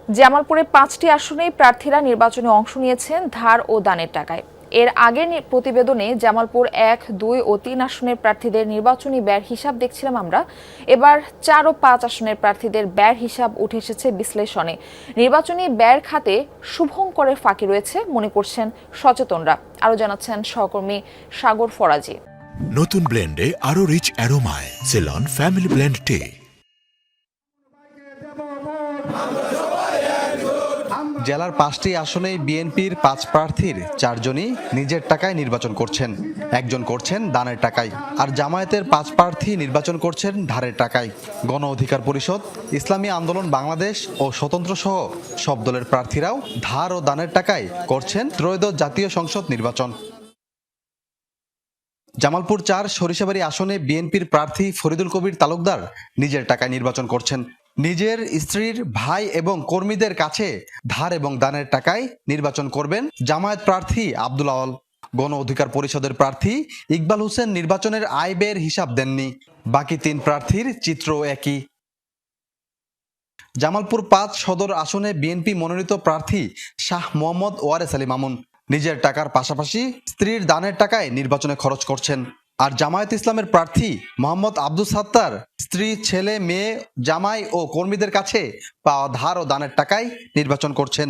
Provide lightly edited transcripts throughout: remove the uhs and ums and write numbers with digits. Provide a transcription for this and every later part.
জামালপুরে 5টি আসনেই প্রার্থীরা নির্বাচনে অংশ নিয়েছেন ধার ও দানের টাকায়। এর আগের প্রতিবেদনে জামালপুর 1, 2 ও 3 আসনের প্রার্থীদের নির্বাচনী ব্যয়ের হিসাব দেখছিলাম আমরা। এবার 4 ও 5 আসনের প্রার্থীদের ব্যয়ের হিসাব উঠে এসেছে বিশ্লেষণে। নির্বাচনী ব্যয়ের খাতে শুভঙ্করের ফাঁকি রয়েছে মনে করছেন সচেতনরা। আরও জানাচ্ছেন সহকর্মী সাগর ফরাজি। নতুন ব্লেন্ডে আরো রিচ অ্যারোমায় সেলন ফ্যামিলি ব্লেন্ড টে। জেলার 5টি আসনেই বিএনপির 5 প্রার্থীর 4 জনই নিজের টাকায় নির্বাচন করছেন, একজন করছেন দানের টাকায়, আর জামায়াতের 5 প্রার্থী নির্বাচন করছেন ধারের টাকায়। গণ অধিকার পরিষদ, ইসলামী আন্দোলন বাংলাদেশ ও স্বতন্ত্র সহ সব দলের প্রার্থীরাও ধার ও দানের টাকায় করছেন ত্রয়োদশ জাতীয় সংসদ নির্বাচন। জামালপুর 4 সরিষাবাড়ী আসনে বিএনপির প্রার্থী ফরিদুল কবির তালুকদার নিজের টাকায় নির্বাচন করছেন। নিজের, স্ত্রীর, ভাই এবং কর্মীদের কাছে ধার এবং দানের টাকায় নির্বাচন করবেন জামায়াত প্রার্থী আব্দুল আওয়াল। গণ অধিকার পরিষদের প্রার্থী ইকবাল হোসেন নির্বাচনের আয় ব্যয়ের হিসাব দেননি। বাকি 3 প্রার্থীর চিত্র একই। জামালপুর 5 সদর আসনে বিএনপি মনোনীত প্রার্থী শাহ মোহাম্মদ ওয়ারেস আলী মামুন নিজের টাকার পাশাপাশি স্ত্রীর দানের টাকায় নির্বাচনে খরচ করছেন। আর জামায়াত ইসলামের প্রার্থী মোহাম্মদ আব্দুস সাত্তার স্ত্রী, ছেলে, মেয়ে, জামাই ও কর্মীদের কাছে পাওয়া ধার ও দানের টাকায় নির্বাচন করছেন।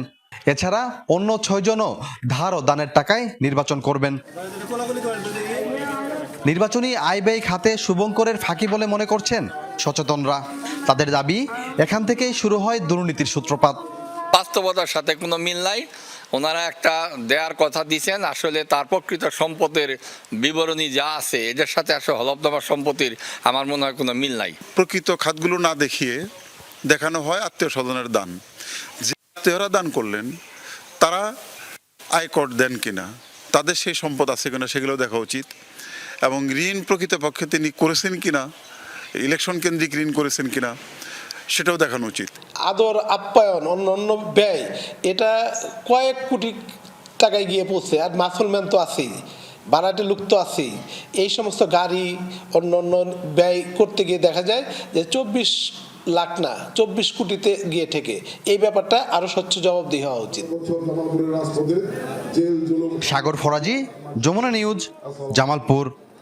এছাড়া অন্য 6 জনও ধার ও দানের টাকায় নির্বাচন করবেন। নির্বাচনী আয় ব্যয় খাতে শুভঙ্করের ফাঁকি বলে মনে করছেন সচেতনরা। তাদের দাবি, এখান থেকেই শুরু হয় দুর্নীতির সূত্রপাত। বাস্তবতার সাথে কোনো মিল নাই। ওনারা একটা দেয়ার কথা দিয়েছেন, আসলে তার প্রকৃত সম্পদের বিবরণী যা আছে এদের সাথে আসলে হলফনামা সম্পত্তির আমার মনে হয় কোনো মিল নাই। প্রকৃত খাতগুলো না দেখিয়ে দেখানো হয় আত্মীয় স্বজনের দান। যে আত্মীয়রা দান করলেন তারা আয়কর দেন কিনা, তাদের সেই সম্পদ আছে কিনা সেগুলো দেখা উচিত, এবং ঋণ প্রকৃতপক্ষে তিনি করেছেন কিনা, ইলেকশন কেন্দ্রিক ঋণ করেছেন কিনা সেটাও দেখানো উচিত। আদর আপ্যায়ন, অন্য ব্যয়, এটা কয়েক কোটি টাকায় গিয়ে পৌঁছে। আর মাসলম্যান তো আছেই, ভাড়াটে লোক তো আছেই। এই সমস্ত গাড়ি অন্য ব্যয় করতে গিয়ে দেখা যায় যে 24 লাখ না 24 কোটিতে গিয়ে ঠেকে। এই ব্যাপারটা আরো স্বচ্ছ জবাবদিহি হওয়া উচিত। সাগর ফরাজি, যমুনা নিউজ, জামালপুর।